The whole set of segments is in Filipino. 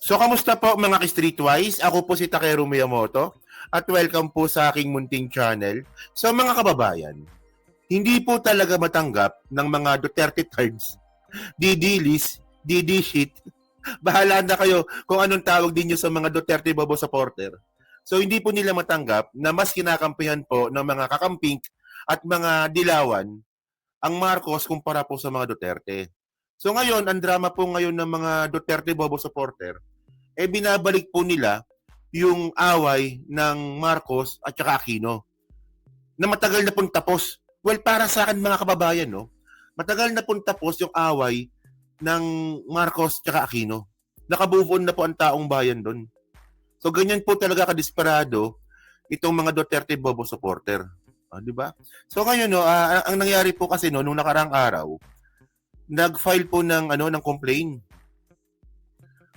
So, kamusta po mga ka-Streetwise? Ako po si Takeru Miyamoto at welcome po sa aking munting channel. So, mga kababayan, hindi po talaga matanggap ng mga Duterte cards, didilis, didishit. Bahala na kayo kung anong tawag din nyo sa mga Duterte Bobo supporter. So, hindi po nila matanggap na mas kinakampihan po ng mga kakamping at mga dilawan ang Marcos kumpara po sa mga Duterte. So ngayon, ang drama po ngayon ng mga Duterte Bobo supporter, binabalik po nila yung away ng Marcos at saka Aquino na matagal na pong tapos. Well, para sa akin mga kababayan, no, matagal na pong tapos yung away ng Marcos at saka Aquino. Naka-move on na po ang taong bayan doon. So ganyan po talaga kadesperado itong mga Duterte Bobo supporter. Di ba? So ngayon, no, ang nangyari po kasi no, nung nakarang araw, nag-file po ng complaint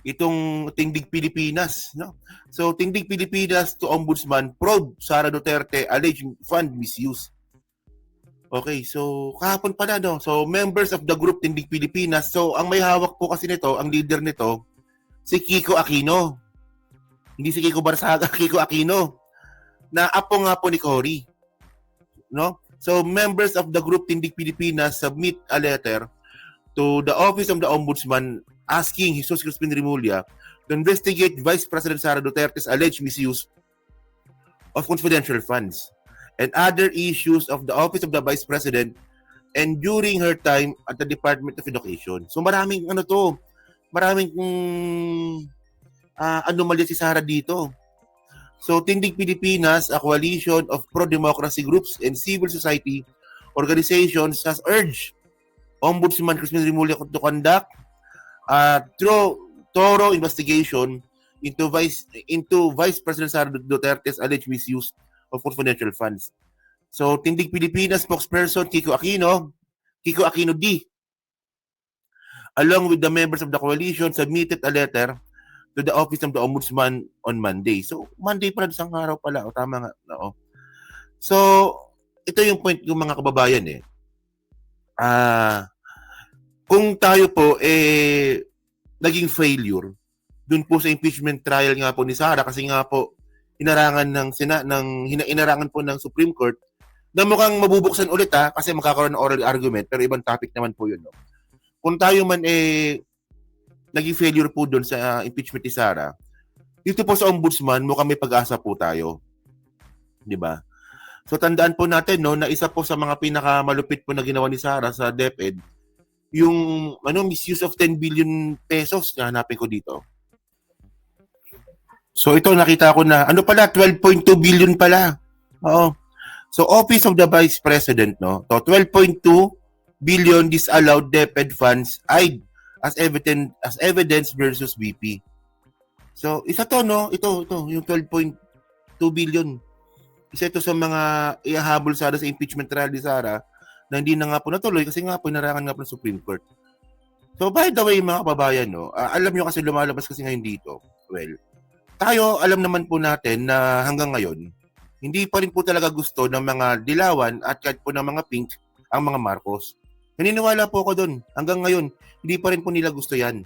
itong Tindig Pilipinas, no? So Tindig Pilipinas to Ombudsman probe Sara Duterte alleged fund misuse. Okay, so kahapon pala, no. So members of the group Tindig Pilipinas. So ang may hawak po kasi nito, ang leader nito, si Kiko Aquino. Hindi si Kiko Barsaga, Kiko Aquino. Na apo nga po ni Cory. No? So members of the group Tindig Pilipinas submit a letter to the Office of the Ombudsman asking Jesus Crispin Remulla to investigate Vice President Sara Duterte's alleged misuse of confidential funds and other issues of the Office of the Vice President and during her time at the Department of Education. So maraming maraming anomalya si Sara dito. So Tindig Pilipinas, a coalition of pro-democracy groups and civil society organizations has urged Ombudsman Crispin Remulla to conduct thorough investigation into Vice President Sara Duterte's alleged misuse of confidential funds. So Tindig Pilipinas spokesperson Kiko Aquino D, along with the members of the coalition, submitted a letter to the Office of the Ombudsman on Monday. So, Monday pala, isang araw pala. O, tama nga. No? So, ito yung point ng mga kababayan kung tayo po, naging failure dun po sa impeachment trial nga po ni Sara kasi nga po, inarangan po ng Supreme Court na mukhang mabubuksan ulit kasi magkakaroon ng oral argument pero ibang topic naman po yun. No? Kung tayo man naging failure po doon sa impeachment ni Sara, dito po sa Ombudsman, mukhang may pag-asa po tayo. Di ba? So tandaan po natin no, na isa po sa mga pinakamalupit po na ginawa ni Sara sa DepEd, yung misuse of 10 billion pesos na hanapin ko dito. So ito nakita ko na, 12.2 billion pala. Oo. So Office of the Vice President, no, to 12.2 billion disallowed DepEd funds as evidence versus BP. So, isa to, no? Ito, yung 12.2 billion. Isa ito sa mga ihahabol Sara sa impeachment trial ni Sara na hindi na nga po natuloy kasi nga po inarangan nga po ng Supreme Court. So, by the way, mga kababayan, no, alam nyo kasi lumalabas kasi ngayon dito. Well, tayo, alam naman po natin na hanggang ngayon, hindi pa rin po talaga gusto ng mga dilawan at kahit po ng mga pink ang mga Marcos. Naniniwala po ako doon. Hanggang ngayon, hindi pa rin po nila gusto yan.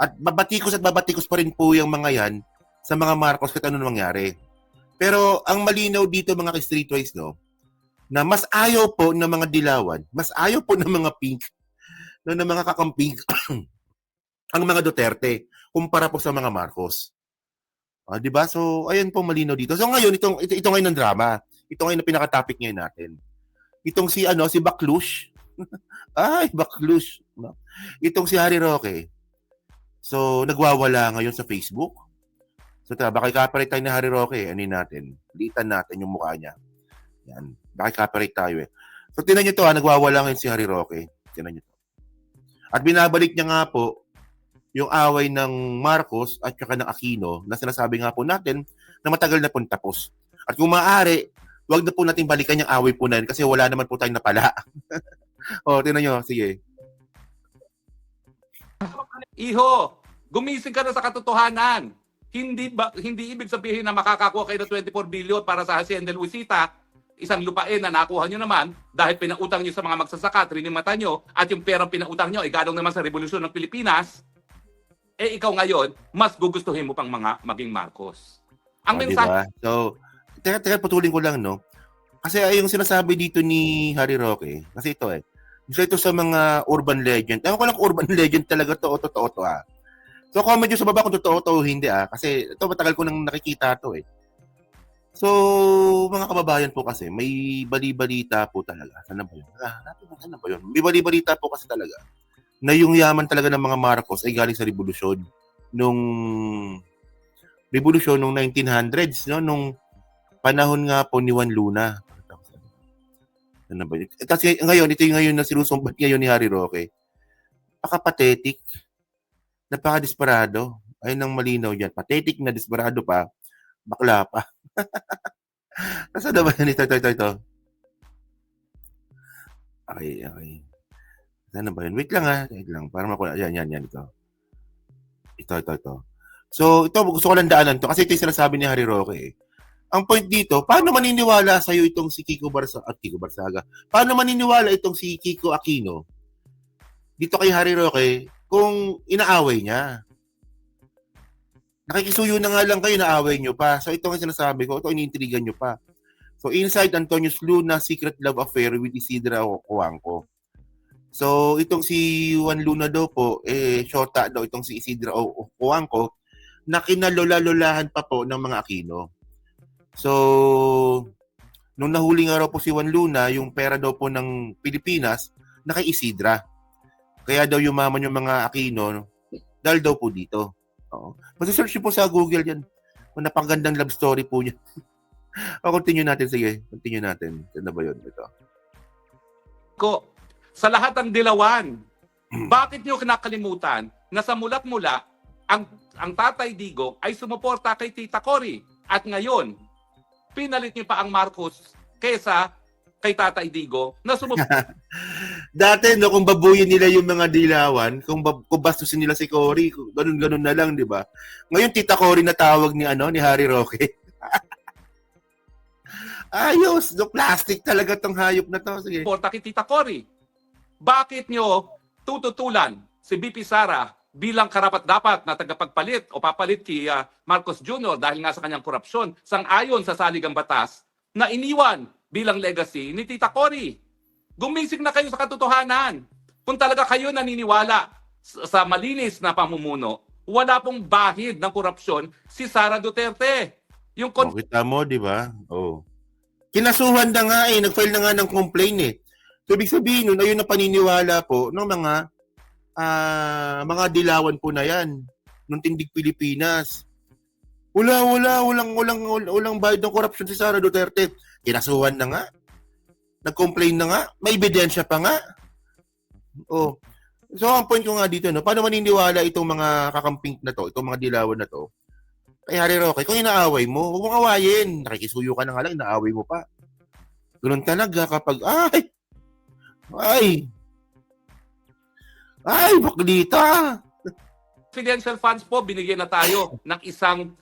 At babatikos pa rin po yung mga yan sa mga Marcos kahit ano mangyari. Pero ang malinaw dito mga ka-streetwise, no, na mas ayaw po ng mga dilawan, mas ayaw po ng mga pink, ng mga kakamping, ang mga Duterte, kumpara po sa mga Marcos. Di ba? So, ayan po malinaw dito. So ngayon, ito ngayon ng drama. Ito ngayon na pinaka-topic ngayon natin. Itong si Baklush, ay, Baklush. No? Itong si Harry Roque. So, nagwawala ngayon sa Facebook. So, baka i-copyright tayo ni Harry Roque. Anin natin. Litan natin yung mukha niya. Yan. Baka i-copyright tayo So, tinan nyo to nagwawala ngayon si Harry Roque. Tinan nyo to. At binabalik niya nga po yung away ng Marcos at saka ng Aquino na sinasabi nga po natin na matagal na po tapos. At kung maaari, wag na po natin balikan yung away po na yun kasi wala naman po tayong napala. Tingnan nyo. Sige. Iho, gumising ka na sa katotohanan. Hindi ibig sabihin na makakakuha kayo ng 24 billion para sa Hacienda Luisita, isang lupain na nakuha nyo naman dahil pinautang nyo sa mga magsasaka, trinimata nyo, at yung perang pinautang nyo ay galing naman sa Revolusyon ng Pilipinas. eh ikaw ngayon, mas gugustuhin mo pang maging Marcos. Ang mensahe, Diba? So, teka, putulin ko lang, no? Kasi yung sinasabi dito ni Harry Roque, kasi ito isa ito sa mga urban legend. Ewan ko lang kung urban legend talaga to o totoo to So, comment nyo sa baba kung totoo to o hindi Kasi ito, matagal ko nang nakikita to So, mga kababayan po kasi, may bali-balita po talaga. Sana ba yun? Sana ba yun? May bali-balita po kasi talaga na yung yaman talaga ng mga Marcos ay galing sa revolusyon nung 1900s, no? Nung panahon nga po ni Juan Luna. Ano ba yun? Kasi ngayon, ito yung ngayon na sinusumbat ngayon ni Harry Roque. Napaka-pathetic. Napaka-desperado. Ayun ang malinaw dyan. Pathetic na desperado pa. Bakla pa. Nasaan na ba yan? Ito. Okay. Saan na ba yan? Wait lang. Para makula. Yan. Ito. So, ito, gusto ko lang daanan to. Kasi ito yung sinasabi ni Harry Roque Ang point dito, paano maniniwala sa'yo itong si Kiko Barsaga? Paano maniniwala itong si Kiko Aquino dito kay Harry Roque kung inaaway niya? Nakikisuyo na nga lang kayo, naaway nyo pa. So ito ang sinasabi ko, ito iniintrigan nyo pa. So inside Antonio's Luna secret love affair with Isidra Cuangco. So itong si Juan Luna daw po, shota daw itong si Isidra Cuangco na kinalola-lolahan pa po ng mga Aquino. So, nung nahuli nga raw po si Juan Luna, yung pera daw po ng Pilipinas, na kay Isidra. Kaya daw yumaman yung mga Aquino, dahil daw po dito. Mag-search po sa Google yan. Kung napakagandang love story po niya. Continue natin. Ano ba yun? Ito. Sa lahat ng dilawan, bakit niyo kinakalimutan na sa mulat-mula, ang Tatay Digong ay sumuporta kay Tita Cory. At ngayon, pinalit niyo pa ang Marcos kesa kay Tatay Digong na Dati, no, kung babuyin nila yung mga dilawan, kung bastusin nila si Cory, ganun na lang, di ba? Ngayon, Tita Cory na tawag ni Harry Roque. Ayos, no, plastic talaga tong hayop na to. Sige. Suporta kay Tita Cory. Bakit niyo tututulan si BP Sara bilang karapat-dapat na tagapagpalit o papalit kay Marcos Jr. dahil nga sa kanyang korupsyon sang-ayon sa saligang batas na iniwan bilang legacy ni Tita Cory? Gumising na kayo sa katotohanan. Kung talaga kayo naniniwala sa malinis na pamumuno, wala pong bahid ng korupsyon si Sara Duterte. Yung kita mo, di ba? Kinasuhan na nga nag-file na nga ng complaint So, ibig sabihin nun, ayun na paniniwala po ng mga dilawan po na yan nung tindig Pilipinas. Walang bayad ng korupsyon si Sara Duterte. Kinasuhan na nga. Nag-complain na nga. May ebidensya pa nga. So, ang point ko nga dito, no, paano maniniwala itong mga kakamping na to, itong mga dilawan na to, kay Harry Roque, kung inaaway mo, huwag mong awayin. Nakikisuyo ka na nga lang, inaaway mo pa. Ganun talaga kapag, baklita. Confidential funds po, binigyan na tayo ng isang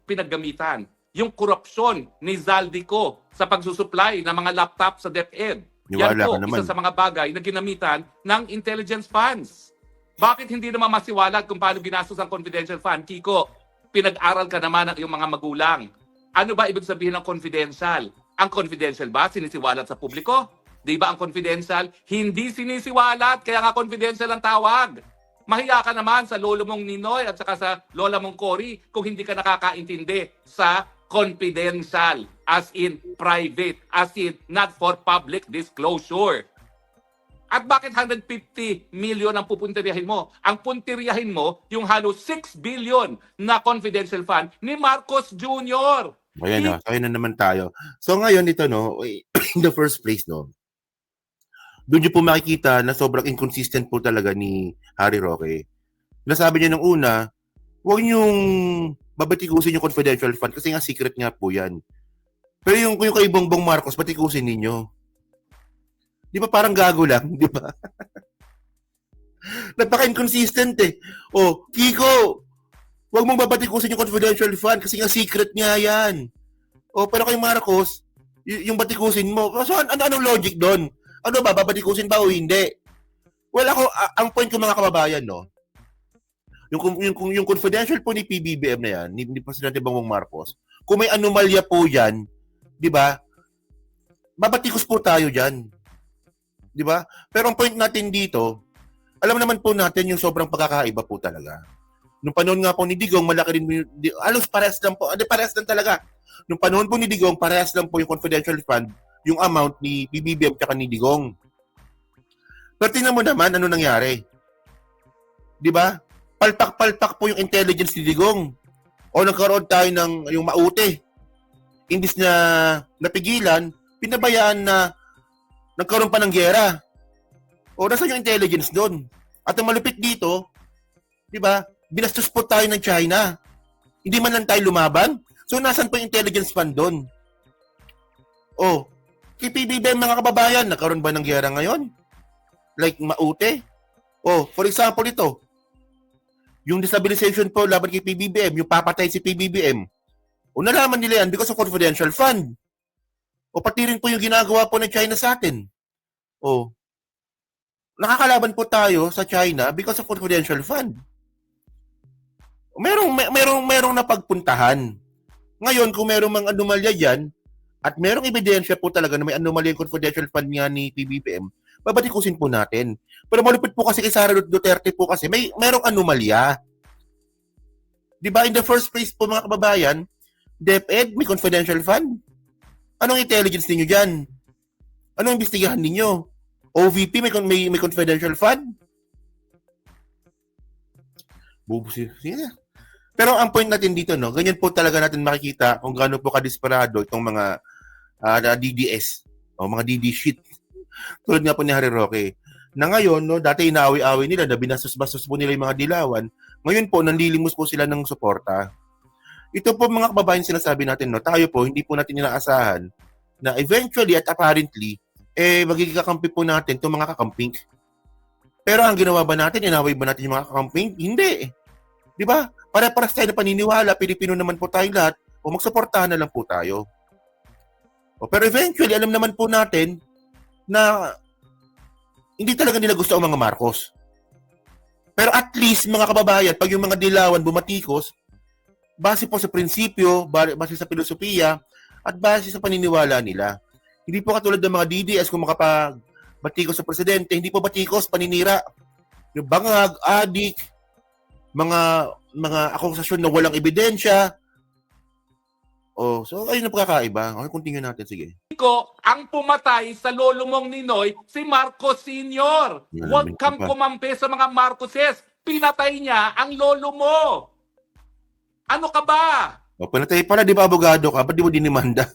pinaggamitan. Yung korupsyon ni Zaldico sa pagsusupply ng mga laptop sa DepEd. Yan po, isa sa mga bagay na ginamitan ng intelligence funds. Bakit hindi naman masiwalat kung paano ginastos ang confidential fund? Kiko, pinag-aral ka naman ng iyong mga magulang. Ano ba ibig sabihin ng confidential? Ang confidential ba sinisiwalat sa publiko? Di ba ang confidential? Hindi sinisiwalat, kaya nga confidential ang tawag. Mahiya ka naman sa lolo mong Ninoy at saka sa lola mong Cory kung hindi ka nakakaintindi sa confidential, as in private, as in not for public disclosure. At bakit 150 million ang pupuntiryahin mo? Ang puntiryahin mo yung halos 6 billion na confidential fund ni Marcos Jr. Ayan kaya na naman tayo. So ngayon ito, no, in the first place, no, doon niyo po makikita na sobrang inconsistent po talaga ni Harry Roque. Nasabi niya nung una, huwag niyong babatikusin yung confidential fund kasi nga secret nga po yan. Pero yung kay Bongbong Marcos, batikusin ninyo. Di ba parang gago lang? Di ba? Napaka-inconsistent Kiko, huwag mong babatikusin yung confidential fund kasi nga secret nga yan. Pero kay Marcos, yung batikusin mo. So, anong logic doon? Ano ba, babatikusin ba o hindi? Well, ang point ko mga kababayan, no? Yung confidential po ni PBBM na yan, ni Presidente Bongbong Marcos, kung may anomalya po yan, di ba, babatikos po tayo dyan. Di ba? Pero ang point natin dito, alam naman po natin yung sobrang pagkakaiba po talaga. Nung panahon nga po ni Digong, malaki rin, alos parehas lang po, parehas lang talaga. Nung panahon po ni Digong, parehas lang po yung confidential fund, yung amount ni PBBM tsaka ni Digong. Pero tingnan mo naman, ano nangyari? Di ba? Palpak-palpak po yung intelligence ni Digong. O nagkaroon tayo ng yung maute. Imbis na napigilan, pinabayaan na nagkaroon pa ng giyera. O nasa yung intelligence doon? At ang malupit dito, di ba, binastos po tayo ng China. Hindi man lang tayo lumaban. So nasan po yung intelligence fund doon? O, kay PBBM mga kababayan, nagkaroon ba ng giyera ngayon? Like maute? O, for example ito, yung destabilization po laban kay PBBM, yung papatay si PBBM, o nalaman nila yan because of confidential fund. O pati rin po yung ginagawa po ng China sa atin. O, nakakalaban po tayo sa China because of confidential fund. Merong napagpuntahan. Ngayon, kung merong mga anomalya dyan, at merong ebidensya po talaga na may anomalya yung confidential fund nga ni PBBM, babatikusin po natin. Pero malupit po kasi kay Sara Duterte po kasi merong anomalya. Di ba, in the first place po mga kababayan, DepEd may confidential fund. Anong intelligence ninyo dyan? Anong imbestigahan ninyo? OVP may confidential fund? Bubusin. Sige na. Pero ang point natin dito, no, ganyan po talaga natin makikita kung gaano po kadesperado itong mga DDS o mga DD shit. Tulad nga po ni Harry Roque. Na ngayon, no, dati inaaway-away nila, na binastos-bastos po nila yung mga dilawan. Ngayon po, nanlilimos po sila ng suporta. Ito po mga kababayan sinasabi natin, no, tayo po, hindi po natin inaasahan na eventually at apparently, magiging kakampi po natin itong mga kakamping. Pero ang ginawa ba natin, inaway ba natin yung mga kakamping? Hindi. Di ba? Para-paras tayo na paniniwala, Pilipino naman po tayo lahat, o magsuportahan na lang po tayo. Pero eventually, alam naman po natin na hindi talaga nila gusto ang mga Marcos. Pero at least, mga kababayan, pag yung mga dilawan bumatikos, base po sa prinsipyo, base sa filosofiya, at base sa paniniwala nila. Hindi po katulad ng mga DDS kung makapag-batikos sa presidente, hindi po batikos, paninira. Yung bangag, adik, mga akusasyon na walang ebidensya. So ayun na pagkakaiba. Okay, continue natin, sige. Ang pumatay sa lolo mong Ninoy, si Marcos Sr. Huwag kang kumampi sa mga Marcoses. Pinatay niya ang lolo mo. Ano ka ba? Pinatay pala, di ba, abogado ka? Ba't di mo dinimanda?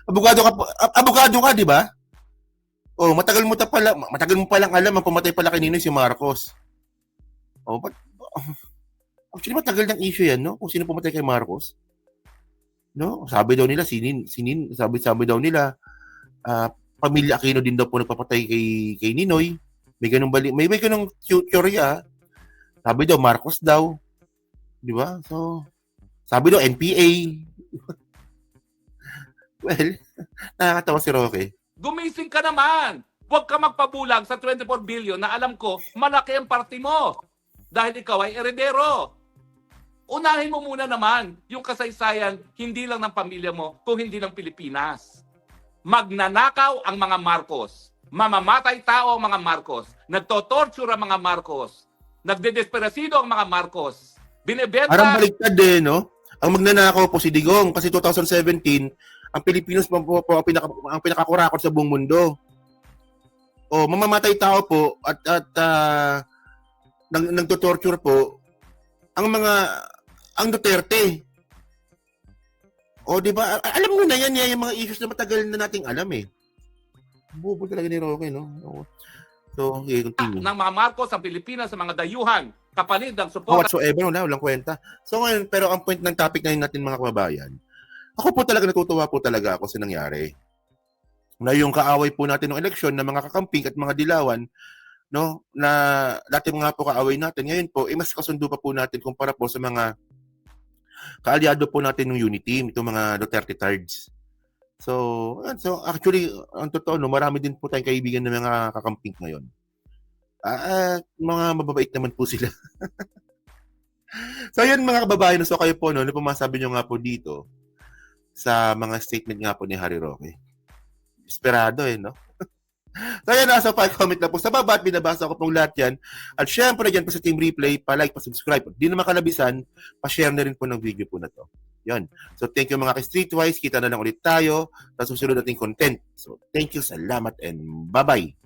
Abogado ka, di ba? Matagal mo palang alam ang pumatay pala kay Ninoy si Marcos. Actually, matagal ng issue yan, no? Kung sino pumatay kay Marcos. No? Sabi daw nila, sabi daw nila, pamilya Aquino din daw po nagpapatay kay Ninoy. May ganung may ganung teorya. Sabi daw, Marcos daw. Di ba? So, sabi daw, NPA. Well, nakakatawa si Roque. Gumising ka naman. Huwag ka magpabulag sa 24 billion na alam ko, malaki ang party mo. Dahil ikaw ay eredero. Unahin mo muna naman yung kasaysayan, hindi lang ng pamilya mo, kung hindi ng Pilipinas. Magnanakaw ang mga Marcos. Mamamatay tao ang mga Marcos. Nagtotorture ang mga Marcos. Nagdedesperasido ang mga Marcos. Binebenta... Parang baliktad no? Ang magnanakaw po si Digong kasi 2017, ang Pilipinos po ang pinakakurakot sa buong mundo. Mamamatay tao po at nagtotorture po ang Duterte. Di ba? Alam mo na yan, yung mga issues na matagal na nating alam eh. Bubo talaga ni Roque, no? So, continue. Ng mga Marcos ang Pilipinas sa mga dayuhan, kapalit ng suporta. Whatsoever, walang kwenta. So ngayon, pero ang point ng topic ngayon natin mga kababayan, ako po talaga natutuwa po talaga ako sa nangyari. Na yung kaaway po natin ng eleksyon na mga kakamping at mga dilawan, no, na dati mga po kaaway natin, ngayon po, mas kasundo pa po natin kumpara po sa mga kaalyado po natin ng Unity, itong mga Duterte Tards. So actually, ang totoo, no, marami din po tayong kaibigan ng mga kakamping ngayon. Mga mababait naman po sila. So yun mga kababayan, so kayo po, no, ano po masabi nyo nga po dito sa mga statement nga po ni Harry Roque? Esperado no? So yan, so pa-comment lang po sa baba at binabasa ko pong lahat yan. At syempre dyan po sa Team Replay, pa-like, pa-subscribe. Di na makalabisan, pa-share na rin po ng video po na to. Yun. So thank you mga ka-Streetwise. Kita na lang ulit tayo sa susunod nating content. So thank you, salamat, and bye-bye.